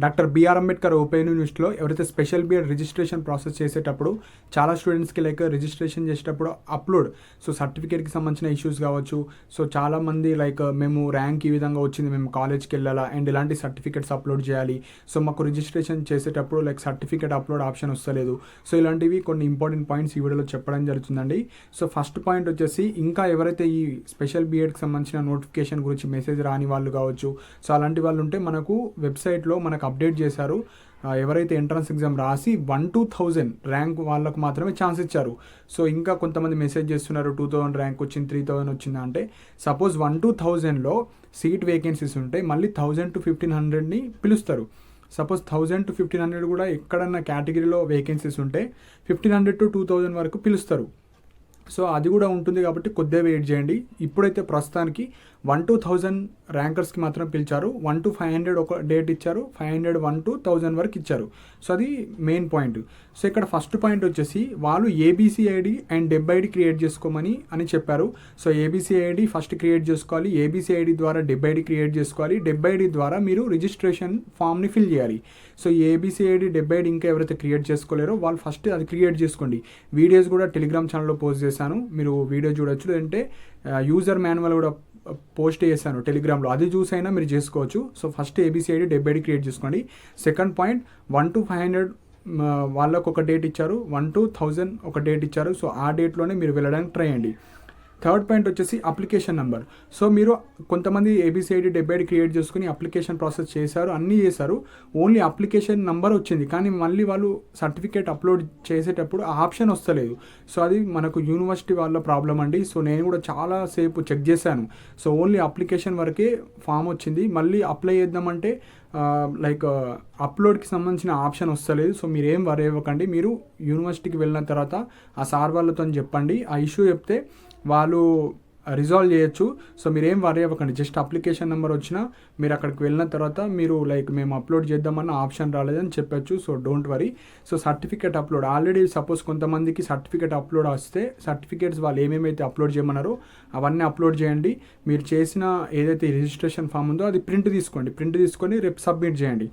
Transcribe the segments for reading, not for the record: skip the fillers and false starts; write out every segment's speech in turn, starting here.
Doctor BR Ambedkar open యూనివర్సిటీలో ఎవరైతే special BEd registration process చేసేటప్పుడు చాలా స్టూడెంట్స్కి లైక్ రిజిస్ట్రేషన్ చేసేటప్పుడు అప్లోడ్ సర్టిఫికేట్కి సంబంధించిన ఇష్యూస్ కావచ్చు. చాలామంది లైక్ మేము ర్యాంక్ ఈ విధంగా వచ్చింది, మేము కాలేజ్కి వెళ్ళాలా అండ్ ఇలాంటి సర్టిఫికేట్స్ అప్లోడ్ చేయాలి. మాకు రిజిస్ట్రేషన్ చేసేటప్పుడు లైక్ సర్టిఫికేట్ అప్లోడ్ ఆప్షన్ వస్తలేదు. ఇలాంటివి కొన్ని ఇంపార్టెంట్ పాయింట్స్ ఈ వీడియోలో చెప్పడం జరుగుతుందండి. ఫస్ట్ పాయింట్ వచ్చేసి, ఇంకా ఎవరైతే ఈ స్పెషల్ బిఎడ్కి సంబంధించిన నోటిఫికేషన్ గురించి మెసేజ్ రాని వాళ్ళు కావచ్చు, అలాంటి వాళ్ళు ఉంటే మనకు వెబ్సైట్లో మనకు అప్డేట్ చేశారు. ఎవరైతే ఎంట్రన్స్ ఎగ్జామ్ రాసి 1-2,000 ర్యాంక్ వాళ్ళకు మాత్రమే ఛాన్స్ ఇచ్చారు. ఇంకా కొంతమంది మెసేజ్ చేస్తున్నారు 2,000 ర్యాంక్ వచ్చింది, 3,000 వచ్చిందా అంటే, సపోజ్ 1-2,000లో సీట్ వేకెన్సీస్ ఉంటే మళ్ళీ 1,000-1,500ని పిలుస్తారు. సపోజ్ 1,000-1,500 కూడా ఎక్కడన్నా కేటగిరీలో వేకెన్సీస్ ఉంటే 1,500-2,000 వరకు పిలుస్తారు. అది కూడా ఉంటుంది కాబట్టి కొద్దిగా వెయిట్ చేయండి. ఇప్పుడైతే ప్రస్తుతానికి 1-2,000 ర్యాంకర్స్కి మాత్రం పిలిచారు. 1-500 ఒక డేట్ ఇచ్చారు, 500 1-1,000 వరకు ఇచ్చారు. అది మెయిన్ పాయింట్. ఇక్కడ ఫస్ట్ పాయింట్ వచ్చేసి, వాళ్ళు ABC ID and DEB ID create చేసుకోమని చెప్పారు. ఏబీసీ ఐడి ఫస్ట్ క్రియేట్ చేసుకోవాలి, ఏబీసీ ఐడి ద్వారా డెబ్ ఐడి క్రియేట్ చేసుకోవాలి, డెబ్ ఐడి ద్వారా మీరు రిజిస్ట్రేషన్ ఫామ్ని ఫిల్ చేయాలి. ఏబీసీ ఐడి డెబ్ ఐడి ఇంకా ఎవరైతే క్రియేట్ చేసుకోలేరో వాళ్ళు ఫస్ట్ అది క్రియేట్ చేసుకోండి. వీడియోస్ కూడా టెలిగ్రామ్ ఛానల్లో పోస్ట్ చేశాను, మీరు వీడియో చూడొచ్చు. లేదంటే యూజర్ మాన్యువల్ కూడా పోస్ట్ చేశాను టెలిగ్రామ్లో, అది చూసైనా మీరు చేసుకోవచ్చు. First ABC ID DEB ID create చేసుకోండి. సెకండ్ పాయింట్, 1-500 వాళ్ళకు ఒక డేట్ ఇచ్చారు, 1-1,000 ఒక డేట్ ఇచ్చారు. ఆ డేట్లోనే మీరు వెళ్ళడానికి ట్రై చేయండి. థర్డ్ పాయింట్ వచ్చేసి అప్లికేషన్ నెంబర్. మీరు కొంతమంది ఏబీసీఐడి డెబ్ ఐడి క్రియేట్ చేసుకుని అప్లికేషన్ ప్రాసెస్ చేశారు, అన్నీ చేశారు, ఓన్లీ అప్లికేషన్ నెంబర్ వచ్చింది, కానీ మళ్ళీ వాళ్ళు సర్టిఫికేట్ అప్లోడ్ చేసేటప్పుడు ఆ ఆప్షన్ వస్తలేదు. అది మనకు యూనివర్సిటీ వాళ్ళ ప్రాబ్లం అండి. నేను కూడా చాలాసేపు చెక్ చేశాను. ఓన్లీ అప్లికేషన్ వరకే ఫామ్ వచ్చింది, మళ్ళీ అప్లై చేద్దామంటే లైక్ అప్లోడ్కి సంబంధించిన ఆప్షన్ వస్తలేదు. మీరు ఏం వరి అవ్వకండి. మీరు యూనివర్సిటీకి వెళ్ళిన తర్వాత ఆ సార్ వాళ్ళతో చెప్పండి, ఆ ఇష్యూ చెప్తే వాళ్ళు రిజాల్వ్ చేయొచ్చు. మీరేం వరి అవ్వకండి. జస్ట్ అప్లికేషన్ నెంబర్ వచ్చినా మీరు అక్కడికి వెళ్ళిన తర్వాత మీరు లైక్ మేము అప్లోడ్ చేద్దామన్న ఆప్షన్ రాలేదని చెప్పొచ్చు. Don't worry. Certificate upload already suppose కొంతమందికి సర్టిఫికేట్ అప్లోడ్ వస్తే సర్టిఫికేట్స్ వాళ్ళు ఏమేమైతే అప్లోడ్ చేయమన్నారో అవన్నీ అప్లోడ్ చేయండి. మీరు చేసిన ఏదైతే రిజిస్ట్రేషన్ ఫామ్ ఉందో అది ప్రింట్ తీసుకొని రేపు సబ్మిట్ చేయండి.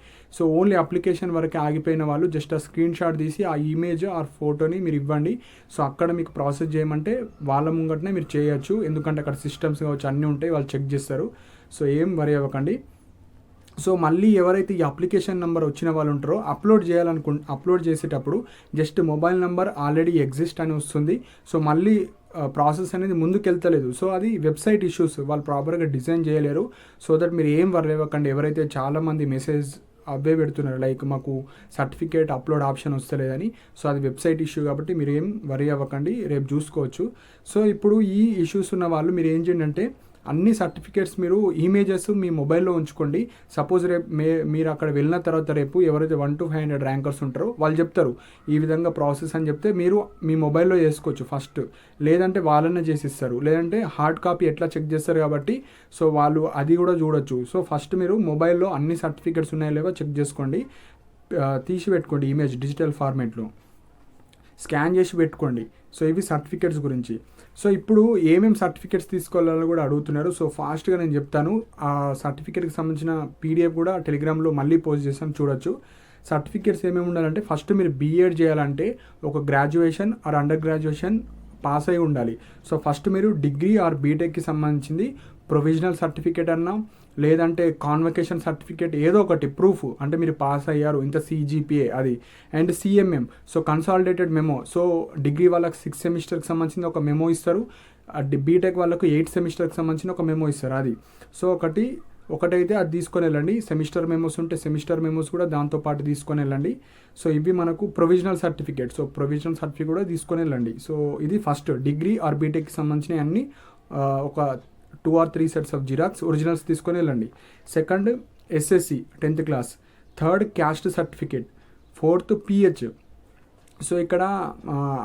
ఓన్లీ అప్లికేషన్ వరకు ఆగిపోయిన వాళ్ళు జస్ట్ ఆ స్క్రీన్ షాట్ తీసి ఆ ఇమేజ్ ఆర్ ఫోటోని మీరు ఇవ్వండి. అక్కడ మీకు ప్రాసెస్ చేయమంటే వాళ్ళ ముంగటనే మీరు చేయొచ్చు. ఎందుకంటే అక్కడ సిస్టమ్స్ కావచ్చు అన్నీ ఉంటాయి, వాళ్ళు చెక్ చేస్తారు. ఏం వరి అవ్వకండి. మళ్ళీ ఎవరైతే ఈ అప్లికేషన్ నెంబర్ వచ్చిన వాళ్ళు ఉంటారో అప్లోడ్ చేసేటప్పుడు just mobile number already exist అని వస్తుంది. మళ్ళీ ప్రాసెస్ అనేది ముందుకెళ్తలేదు. అది వెబ్సైట్ ఇష్యూస్, వాళ్ళు ప్రాపర్గా డిజైన్ చేయలేరు. దట్ మీరు ఏం వరి అవ్వకండి. ఎవరైతే చాలామంది మెసేజ్ అవే పెడుతున్నారు లైక్ మాకు సర్టిఫికేట్ అప్లోడ్ ఆప్షన్ వస్తలేదని, అది వెబ్సైట్ ఇష్యూ కాబట్టి మీరు ఏం వరి అవ్వకండి, రేపు చూసుకోవచ్చు. ఇప్పుడు ఈ ఇష్యూస్ ఉన్న వాళ్ళు మీరు ఏం చేయండి అంటే, అన్ని సర్టిఫికేట్స్ మీరు ఇమేజెస్ మీ మొబైల్లో ఉంచుకోండి. సపోజ్ రేపు మీరు అక్కడ వెళ్ళిన తర్వాత రేపు ఎవరైతే 1-500 ర్యాంకర్స్ ఉంటారో వాళ్ళు చెప్తారు ఈ విధంగా ప్రాసెస్ అని చెప్తే మీరు మీ మొబైల్లో చేసుకోవచ్చు ఫస్ట్. లేదంటే వాళ్ళనే చేసిస్తారు, లేదంటే హార్డ్ కాపీ ఎట్లా చెక్ చేస్తారు కాబట్టి వాళ్ళు అది కూడా చూడొచ్చు. ఫస్ట్ మీరు మొబైల్లో అన్ని సర్టిఫికేట్స్ ఉన్నాయో లేవో చెక్ చేసుకోండి, తీసి పెట్టుకోండి ఇమేజ్ డిజిటల్ ఫార్మేట్లో, స్కాన్ చేసి పెట్టుకోండి. ఇవి సర్టిఫికేట్స్ గురించి. ఇప్పుడు ఏమేమి సర్టిఫికేట్స్ తీసుకోవాలో కూడా అడుగుతున్నారు. ఫాస్ట్గా నేను చెప్తాను. ఆ సర్టిఫికేట్కి సంబంధించిన పీడిఎఫ్ కూడా టెలిగ్రామ్లో మళ్ళీ పోస్ట్ చేస్తాను, చూడొచ్చు. సర్టిఫికేట్స్ ఏమేమి ఉండాలంటే, ఫస్ట్ మీరు బీఎడ్ చేయాలంటే ఒక graduation are under graduation pass అయి ఉండాలి. ఫస్ట్ మీరు డిగ్రీ ఆర్ బీటెక్కి సంబంధించింది ప్రొవిజనల్ సర్టిఫికేట్ అన్నా లేదంటే కాన్వకేషన్ సర్టిఫికేట్ ఏదో ఒకటి ప్రూఫ్, అంటే మీరు పాస్ అయ్యారు ఇంత CGPA అది, and CMM consolidated memo. Degree వాళ్ళకి 6 సెమిస్టర్కి సంబంధించిన ఒక మెమో ఇస్తారు, బీటెక్ వాళ్ళకు 8 సెమిస్టర్కి సంబంధించిన ఒక మెమో ఇస్తారు. అది ఒకటైతే అది తీసుకొని వెళ్ళండి. సెమిస్టర్ మెమోస్ ఉంటే సెమిస్టర్ మెమోస్ కూడా దాంతోపాటు తీసుకొని వెళ్ళండి. ఇవి మనకు ప్రొవిజనల్ సర్టిఫికేట్. ప్రొవిజనల్ సర్టిఫికేట్ కూడా తీసుకొని వెళ్ళండి. ఇది ఫస్ట్ డిగ్రీ ఆర్ బీటెక్కి సంబంధించిన అన్ని ఒక 2 or 3 sets of xerox originals తీసుకొని వెళ్ళండి. Second SSC 10th class, third caste certificate, fourth PH. ఇక్కడ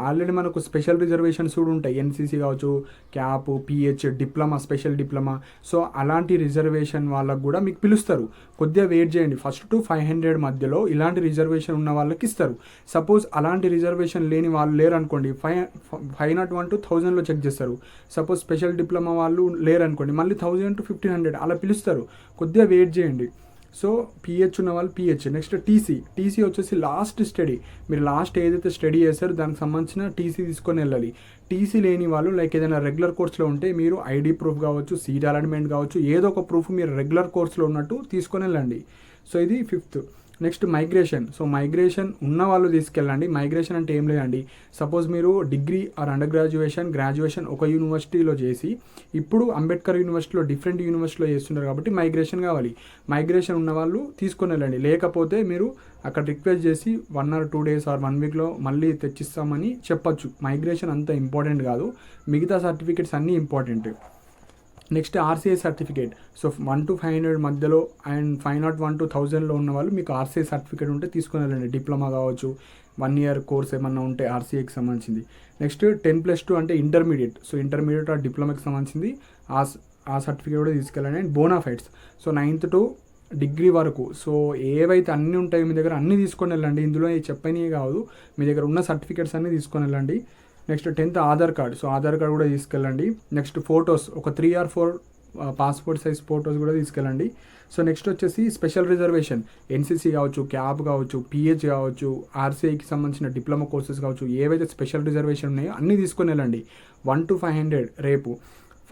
ఆల్రెడీ మనకు స్పెషల్ రిజర్వేషన్స్ కూడా ఉంటాయి, NCC కావచ్చు, cap, PH, diploma, special diploma. అలాంటి రిజర్వేషన్ వాళ్ళకు కూడా మీకు పిలుస్తారు. కొద్దిగా వెయిట్ చేయండి. ఫస్ట్ టు 500 మధ్యలో ఇలాంటి రిజర్వేషన్ ఉన్న వాళ్ళకి ఇస్తారు. సపోజ్ అలాంటి రిజర్వేషన్ లేని వాళ్ళు లేరు అనుకోండి, 501-1000లో చెక్ చేస్తారు. సపోజ్ స్పెషల్ డిప్లొమా వాళ్ళు లేరు అనుకోండి, మళ్ళీ 1000-1500 అలా పిలుస్తారు. కొద్దిగా వెయిట్ చేయండి. సో పిహెచ్ ఉన్న వాళ్ళు పిహెచ్. నెక్స్ట్ టీసీ వచ్చేసి లాస్ట్ స్టడీ, మీరు లాస్ట్ ఏదైతే స్టడీ చేస్తారో దానికి సంబంధించిన టీసీ తీసుకొని వెళ్ళాలి. టీసీ లేని వాళ్ళు లైక్ ఏదైనా రెగ్యులర్ కోర్స్లో ఉంటే మీరు ఐడి ప్రూఫ్ కావచ్చు, సీట్ అలాట్మెంట్ కావచ్చు, ఏదో ఒక ప్రూఫ్ మీరు రెగ్యులర్ కోర్స్లో ఉన్నట్టు తీసుకొని వెళ్ళండి. సో ఇది 5th. Next migration. So migration ఉన్న వాళ్ళు తీసుకెళ్ళండి. మైగ్రేషన్ అంటే ఏం లేదండి, సపోజ్ మీరు డిగ్రీ ఆర్ అండర్ గ్రాడ్యుయేషన్ ఒక యూనివర్సిటీలో చేసి ఇప్పుడు అంబేద్కర్ యూనివర్సిటీలో డిఫరెంట్ యూనివర్సిటీలో చేస్తున్నారు కాబట్టి మైగ్రేషన్ కావాలి. మైగ్రేషన్ ఉన్న వాళ్ళు తీసుకొని వెళ్ళండి. లేకపోతే మీరు అక్కడ రిక్వెస్ట్ చేసి 1 or 2 days ఆర్ 1 weekలో మళ్ళీ తెచ్చిస్తామని చెప్పచ్చు. మైగ్రేషన్ అంత ఇంపార్టెంట్ కాదు, మిగతా సర్టిఫికేట్స్ అన్నీ important. Next RCI certificate. So 1 to 500 మధ్యలో అండ్ 501 to 1000లో ఉన్న వాళ్ళు మీకు ఆర్సీఐ సర్టిఫికేట్ ఉంటే తీసుకొని వెళ్ళండి. డిప్లొమా కావచ్చు, 1 year కోర్స్ ఏమన్నా ఉంటే ఆర్సీఐకి సంబంధించింది. నెక్స్ట్ 10+2 అంటే ఇంటర్మీడియట్. సో ఇంటర్మీడియట్ ఆ డిప్లొమాకి సంబంధించింది ఆ సర్టిఫికేట్ కూడా తీసుకెళ్ళండి. And bonafides. So 9th to degree వరకు సో ఏవైతే అన్నీ ఉంటాయో మీ దగ్గర అన్నీ తీసుకొని వెళ్ళండి. ఇందులో చెప్పనివి కాదు, మీ దగ్గర ఉన్న సర్టిఫికేట్స్ అన్నీ తీసుకొని వెళ్ళండి. Next 10th Aadhaar card. So Aadhaar card కూడా తీసుకెళ్ళండి. నెక్స్ట్ ఫొటోస్ ఒక 3 or 4 పాస్పోర్ట్ సైజ్ ఫొటోస్ కూడా తీసుకెళ్ళండి. సో నెక్స్ట్ వచ్చేసి స్పెషల్ రిజర్వేషన్, ఎన్సీసీ కావచ్చు, క్యాప్ కావచ్చు, పిహెచ్ కావచ్చు, ఆర్సీఐకి సంబంధించిన డిప్లొమా కోర్సెస్ కావచ్చు, ఏవైతే స్పెషల్ రిజర్వేషన్ ఉన్నాయో అన్నీ తీసుకొని వెళ్ళండి. 1 to 500 రేపు,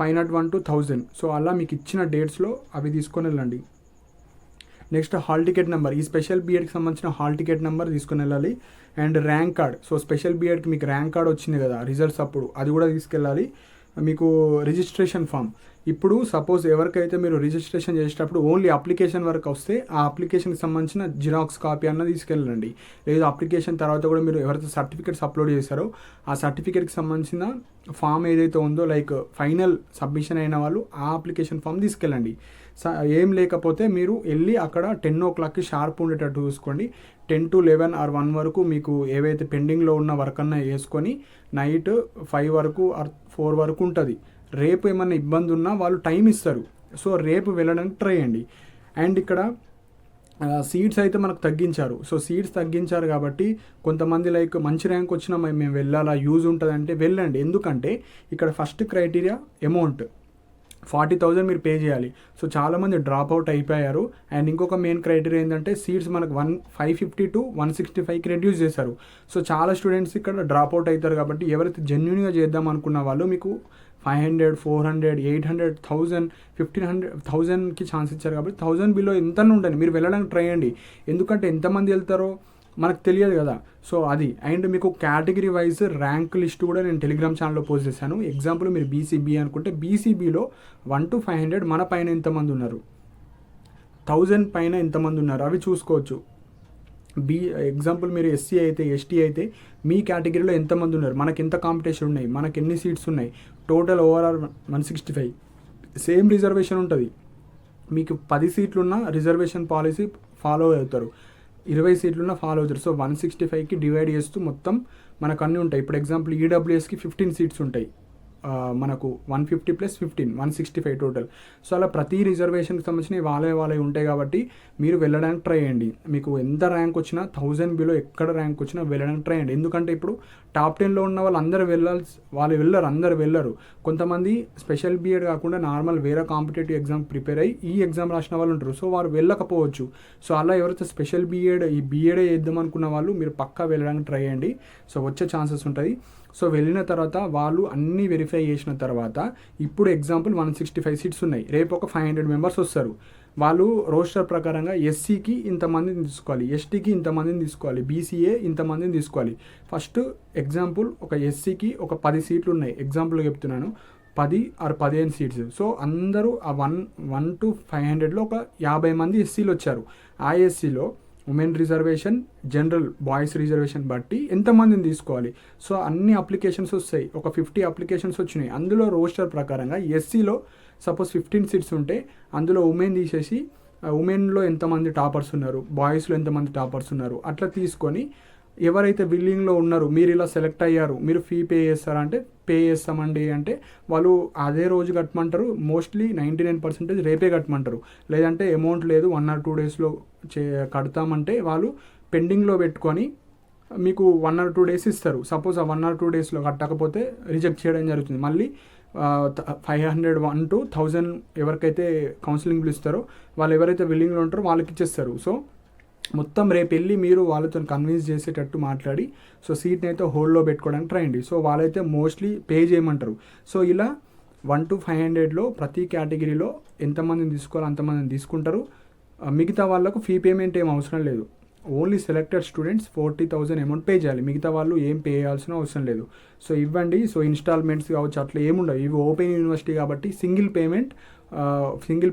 501 to 1000. సో అలా మీకు ఇచ్చిన డేట్స్లో అవి తీసుకొని వెళ్ళండి. నెక్స్ట్ హాల్ టికెట్ నెంబర్, ఈ స్పెషల్ బీఎడ్కి సంబంధించిన హాల్ టికెట్ నెంబర్ తీసుకుని వెళ్ళాలి. And rank card. So special బీఎడ్కి మీకు ర్యాంక్ కార్డ్ వచ్చింది కదా రిజల్ట్స్ అప్పుడు, అది కూడా తీసుకెళ్ళాలి. మీకు రిజిస్ట్రేషన్ ఫామ్. ఇప్పుడు సపోజ్ ఎవరికైతే మీరు రిజిస్ట్రేషన్ చేసేటప్పుడు ఓన్లీ అప్లికేషన్ వరకు వస్తే ఆ అప్లికేషన్కి సంబంధించిన జిరాక్స్ కాపీ అన్న తీసుకెళ్ళండి. లేదు అప్లికేషన్ తర్వాత కూడా మీరు ఎవరైతే సర్టిఫికేట్స్ అప్లోడ్ చేశారో ఆ సర్టిఫికేట్కి సంబంధించిన ఫామ్ ఏదైతే ఉందో లైక్ ఫైనల్ సబ్మిషన్ అయిన వాళ్ళు ఆ అప్లికేషన్ ఫామ్ తీసుకెళ్ళండి. ఏం లేకపోతే మీరు వెళ్ళి అక్కడ 10 o'clockకి షార్ప్ ఉండేటట్టు చూసుకోండి. 10 to 11 or 1 వరకు మీకు ఏవైతే పెండింగ్లో ఉన్న వర్క్ అన్నా వేసుకొని నైట్ 5 వరకు ఆర్ 4 వరకు ఉంటుంది. రేపు ఏమన్నా ఇబ్బంది ఉన్నా వాళ్ళు టైం ఇస్తారు. సో రేపు వెళ్ళడానికి ట్రై చేయండి. అండ్ ఇక్కడ సీట్స్ అయితే మనకు తగ్గించారు. సో సీట్స్ తగ్గించారు కాబట్టి కొంతమంది లైక్ మంచి ర్యాంక్ వచ్చినా మేము వెళ్ళాలా, యూజ్ ఉంటుందంటే వెళ్ళండి. ఎందుకంటే ఇక్కడ ఫస్ట్ క్రైటీరియా అమౌంట్ 40,000 మీరు పే చేయాలి. సో చాలామంది డ్రాప్ అవుట్ అయిపోయారు. అండ్ ఇంకొక మెయిన్ క్రైటీరియా ఏంటంటే సీట్స్ మనకు 550 to 165కి రెడ్యూస్ చేశారు. సో చాలా స్టూడెంట్స్ ఇక్కడ డ్రాప్ అవుట్ అవుతారు కాబట్టి ఎవరైతే జెన్యున్గా చేద్దాం అనుకున్న వాళ్ళు మీకు 500, 400, 800, 1000, 1500, 1000కి ఛాన్స్ ఇచ్చారు కాబట్టి 1000 బిలో ఎంత ఉండండి, మీరు వెళ్ళడానికి ట్రై చేయండి. ఎందుకంటే ఎంతమంది వెళ్తారో మనకు తెలియదు కదా. సో అది. అండ్ మీకు కేటగిరీ వైజ్ ర్యాంక్ లిస్ట్ కూడా నేను టెలిగ్రామ్ ఛానల్లో పోస్ట్ చేశాను. ఎగ్జాంపుల్ మీరు బీసీబీ అనుకుంటే బీసీబీలో 1 to 500 మన పైన ఎంతమంది ఉన్నారు, 1000 పైన ఎంతమంది ఉన్నారు అవి చూసుకోవచ్చు. ఎగ్జాంపుల్ మీరు ఎస్సీ అయితే, ఎస్టీ అయితే మీ కేటగిరీలో ఎంతమంది ఉన్నారు, మనకి ఎంత కాంపిటీషన్ ఉన్నాయి, మనకి ఎన్ని సీట్స్ ఉన్నాయి, టోటల్ ఓవరాల్ 165. సేమ్ రిజర్వేషన్ ఉంటుంది. మీకు 10 సీట్లున్న రిజర్వేషన్ పాలసీ ఫాలో అవుతారు, 20 సీట్లున్న ఫాలో అవుతారు. సో 165కి డివైడ్ చేస్తూ మొత్తం మనకు అన్నీ ఉంటాయి. ఇప్పుడు ఎగ్జాంపుల్ ఈడబ్ల్యూఎస్కి 15 సీట్స్ ఉంటాయి, మనకు 150 + 15 165 టోటల్. సో అలా ప్రతి రిజర్వేషన్కి సంబంధించినవి వాళ్ళే ఉంటాయి కాబట్టి మీరు వెళ్ళడానికి ట్రై చేయండి. మీకు ఎంత ర్యాంక్ వచ్చినా 1000 బిలో ఎక్కడ ర్యాంక్ వచ్చినా వెళ్ళడానికి ట్రై చేయండి. ఎందుకంటే ఇప్పుడు టాప్ 10లో ఉన్న వాళ్ళు అందరూ అందరూ వెళ్ళరు. కొంతమంది స్పెషల్ బీఎడ్ కాకుండా నార్మల్ వేరే కాంపిటేటివ్ ఎగ్జామ్ ప్రిపేర్ అయ్యి ఈ ఎగ్జామ్ రాసిన వాళ్ళు ఉంటారు. సో వారు వెళ్ళకపోవచ్చు. సో అలా ఎవరైతే స్పెషల్ బీఎడ్ ఈ బీఎడే చేద్దాం అనుకున్న వాళ్ళు మీరు పక్కా వెళ్ళడానికి ట్రై చేయండి. సో వచ్చే ఛాన్సెస్ ఉంటుంది. సో వెళ్ళిన తర్వాత వాళ్ళు అన్నీ వెరిఫై చేసిన తర్వాత ఇప్పుడు ఎగ్జాంపుల్ 165 సీట్స్ ఉన్నాయి, రేపు ఒక 500 మెంబర్స్ వస్తారు. వాళ్ళు రోస్టర్ ప్రకారంగా ఎస్సీకి ఇంతమందిని తీసుకోవాలి, ఎస్టీకి ఇంతమందిని తీసుకోవాలి, బీసీఏ ఇంతమందిని తీసుకోవాలి. ఫస్ట్ ఎగ్జాంపుల్ ఒక ఎస్సీకి ఒక 10 సీట్లు ఉన్నాయి, ఎగ్జాంపుల్ చెప్తున్నాను, 10 or 15 సీట్స్. సో అందరూ ఆ 1 to 500లో ఒక 50 మంది ఎస్సీలు వచ్చారు. ఆ ఎస్సీలో women reservation, general boys reservation బట్టి ఎంతమందిని తీసుకోవాలి. సో అన్ని అప్లికేషన్స్ వస్తాయి, ఒక 50 అప్లికేషన్స్ వచ్చినాయి. అందులో రోస్టర్ ప్రకారంగా ఎస్సీలో సపోజ్ 15 సీట్స్ ఉంటే అందులో ఉమెన్ తీసేసి ఉమెన్లో ఎంతమంది టాపర్స్ ఉన్నారు, బాయ్స్లో ఎంతమంది టాపర్స్ ఉన్నారు అట్లా తీసుకొని ఎవరైతే బిల్లింగ్లో ఉన్నారు, మీరు ఇలా సెలెక్ట్ అయ్యారు, మీరు ఫీ పే చేస్తారా అంటే పే చేస్తామండి అంటే వాళ్ళు అదే రోజు కట్టమంటారు. మోస్ట్లీ 99% రేపే కట్టమంటారు. లేదంటే అమౌంట్ లేదు 1 or 2 డేస్లో కడతామంటే వాళ్ళు పెండింగ్లో పెట్టుకొని మీకు 1 or 2 డేస్ ఇస్తారు. సపోజ్ ఆ 1 or 2 డేస్లో కట్టకపోతే రిజెక్ట్ చేయడం జరుగుతుంది. మళ్ళీ 501 to 1000 ఎవరికైతే కౌన్సిలింగ్ పిలుస్తారో వాళ్ళు ఎవరైతే విల్లింగ్లో ఉంటారో వాళ్ళకి ఇచ్చేస్తారు. సో మొత్తం రేపు వెళ్ళి మీరు వాళ్ళతో కన్విన్స్ చేసేటట్టు మాట్లాడి సో సీట్ని అయితే హోల్డ్లో పెట్టుకోవడానికి ట్రై చేయండి. సో వాళ్ళైతే మోస్ట్లీ పే చేయమంటారు. సో ఇలా 1 to 500లో ప్రతి కేటగిరీలో ఎంతమందిని తీసుకోవాలో అంతమందిని తీసుకుంటారు. మిగతా వాళ్ళకు ఫీ పేమెంట్ ఏం అవసరం లేదు. Only selected students 40,000 amount pay చేయాలి. మిగతా వాళ్ళు ఏం పే చేయాల్సిన అవసరం లేదు. సో ఇవ్వండి. సో ఇన్స్టాల్మెంట్స్ కావచ్చు అట్లా ఏముండవు. ఇవి ఓపెన్ యూనివర్సిటీ కాబట్టి సింగిల్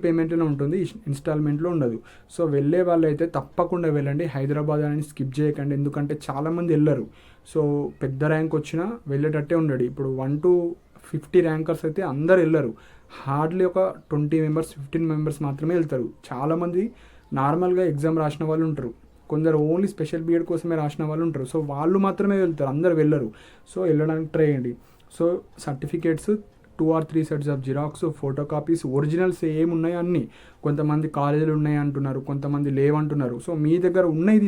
పేమెంట్లోనే ఉంటుంది, ఇన్స్టాల్మెంట్లో ఉండదు. సో వెళ్ళే వాళ్ళు అయితే తప్పకుండా వెళ్ళండి. హైదరాబాద్ అని స్కిప్ చేయకండి, ఎందుకంటే చాలామంది వెళ్ళరు. సో పెద్ద ర్యాంక్ వచ్చినా వెళ్ళేటట్టే ఉండడు. ఇప్పుడు 1 to 50 ర్యాంకర్స్ అయితే అందరు వెళ్ళరు. హార్డ్లీ ఒక 20 మెంబర్స్ 15 మెంబర్స్ మాత్రమే వెళ్తారు. చాలామంది నార్మల్గా ఎగ్జామ్ రాసిన వాళ్ళు ఉంటారు, కొందరు ఓన్లీ స్పెషల్ బీఎడ్ కోసమే రాసిన వాళ్ళు ఉంటారు. సో వాళ్ళు మాత్రమే వెళ్తారు, అందరు వెళ్ళరు. సో వెళ్ళడానికి ట్రై చేయండి. So certificates 2 or 3 sets of xerox, photo copies, originals ఏమున్నాయో అన్నీ. కొంతమంది కాలేజీలు ఉన్నాయి అంటున్నారు, కొంతమంది లేవంటున్నారు. సో మీ దగ్గర ఉన్నవి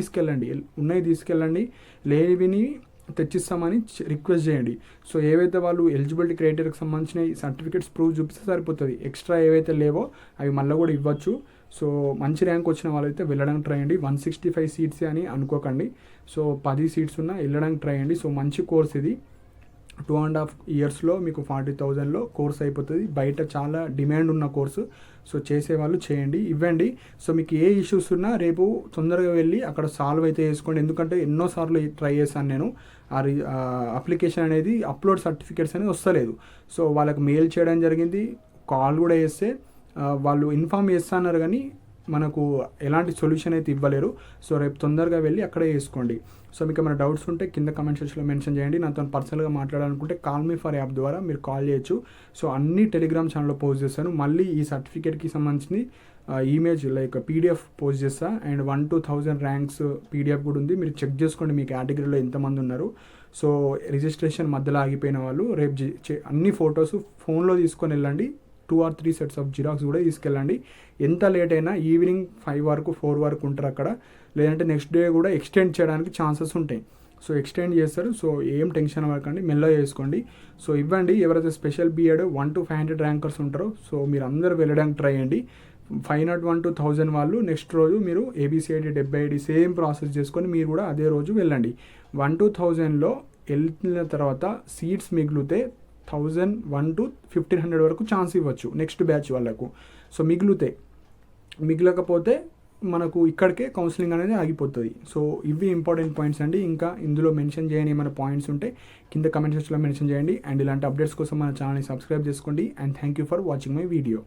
తీసుకెళ్ళండి, లేనివిని తెచ్చిస్తామని రిక్వెస్ట్ చేయండి. సో ఏవైతే వాళ్ళు ఎలిజిబిలిటీ క్రైటీరియాకి సంబంధించిన సర్టిఫికేట్స్ ప్రూఫ్ చూపిస్తే సరిపోతుంది. ఎక్స్ట్రా ఏవైతే లేవో అవి మళ్ళీ కూడా ఇవ్వచ్చు. సో మంచి ర్యాంక్ వచ్చిన వాళ్ళైతే వెళ్ళడానికి ట్రై చేయండి. 165 సీట్స్ అని అనుకోకండి. సో 10 సీట్స్ ఉన్నా వెళ్ళడానికి ట్రై చేయండి. సో మంచి కోర్స్ ఇది. 2.5 ఇయర్స్లో మీకు 40,000లో కోర్స్ అయిపోతుంది. బయట చాలా డిమాండ్ ఉన్న కోర్సు. సో చేసేవాళ్ళు చేయండి, ఇవ్వండి. సో మీకు ఏ ఇష్యూస్ ఉన్నా రేపు తొందరగా వెళ్ళి అక్కడ సాల్వ్ అయితే చేసుకోండి. ఎందుకంటే ఎన్నోసార్లు ట్రై చేశాను నేను. అప్లికేషన్ అనేది అప్లోడ్ సర్టిఫికేట్స్ అనేది వస్తలేదు. సో వాళ్ళకి మెయిల్ చేయడం జరిగింది, కాల్ కూడా చేస్తే వాళ్ళు ఇన్ఫామ్ చేస్తున్నారు కానీ మనకు ఎలాంటి సొల్యూషన్ అయితే ఇవ్వలేరు. సో రేపు తొందరగా వెళ్ళి అక్కడే చేసుకోండి. సో మీకు ఏమైనా డౌట్స్ ఉంటే కింద కమెంట్ సెక్షన్లో మెన్షన్ చేయండి. నాతో పర్సనల్గా మాట్లాడాలనుకుంటే కాల్ మీ ఫర్ యాప్ ద్వారా మీరు కాల్ చేయొచ్చు. సో అన్ని టెలిగ్రామ్ ఛానల్లో పోస్ట్ చేస్తాను. మళ్ళీ ఈ సర్టిఫికేట్కి సంబంధించి ఇమేజ్ లైక్ పీడిఎఫ్ పోస్ట్ చేస్తా. అండ్ 1 to 1000 ర్యాంక్స్ పీడిఎఫ్ కూడా ఉంది. మీరు చెక్ చేసుకోండి మీ కేటగిరీలో ఎంతమంది ఉన్నారు. సో రిజిస్ట్రేషన్ మధ్యలో ఆగిపోయిన వాళ్ళు రేపు అన్ని ఫొటోస్ ఫోన్లో తీసుకొని వెళ్ళండి. 2 or 3 సెట్స్ ఆఫ్ జిరాక్స్ కూడా తీసుకెళ్ళండి. ఎంత లేట్ అయినా ఈవినింగ్ 5 వరకు 4 వరకు ఉంటారు అక్కడ. లేదంటే నెక్స్ట్ డే కూడా ఎక్స్టెండ్ చేయడానికి ఛాన్సెస్ ఉంటాయి. సో ఎక్స్టెండ్ చేస్తారు. సో ఏం టెన్షన్ అవ్వకండి, మెల్లగా చేసుకోండి. సో ఇవ్వండి. ఎవరైతే స్పెషల్ బీఎడ్ 1 to 500 ర్యాంకర్స్ ఉంటారో సో మీరు అందరూ వెళ్ళడానికి ట్రై చేయండి. 501 to 1000 వాళ్ళు నెక్స్ట్ రోజు మీరు ABCID 70 సేమ్ ప్రాసెస్ చేసుకొని మీరు కూడా అదే రోజు వెళ్ళండి. 1 to 1000లో వెళ్ళిన తర్వాత సీట్స్ మిగిలితే 1001 to 1500 వరకు ఛాన్స్ ఇవ్వచ్చు నెక్స్ట్ బ్యాచ్ వాళ్ళకు. సో మిగిలకపోతే మనకు ఇక్కడికే కౌన్సిలింగ్ అనేది ఆగిపోతుంది. సో ఇవి ఇంపార్టెంట్ పాయింట్స్ అండి. ఇంకా ఇందులో మెన్షన్ చేయని ఏమైనా పాయింట్స్ ఉంటే కింద కమెంట్ సెక్షన్లో మెన్షన్ చేయండి. అండ్ ఇలాంటి అప్డేట్స్ కోసం మన ఛానల్ని సబ్స్క్రైబ్ చేసుకోండి. And thank you for watching my video.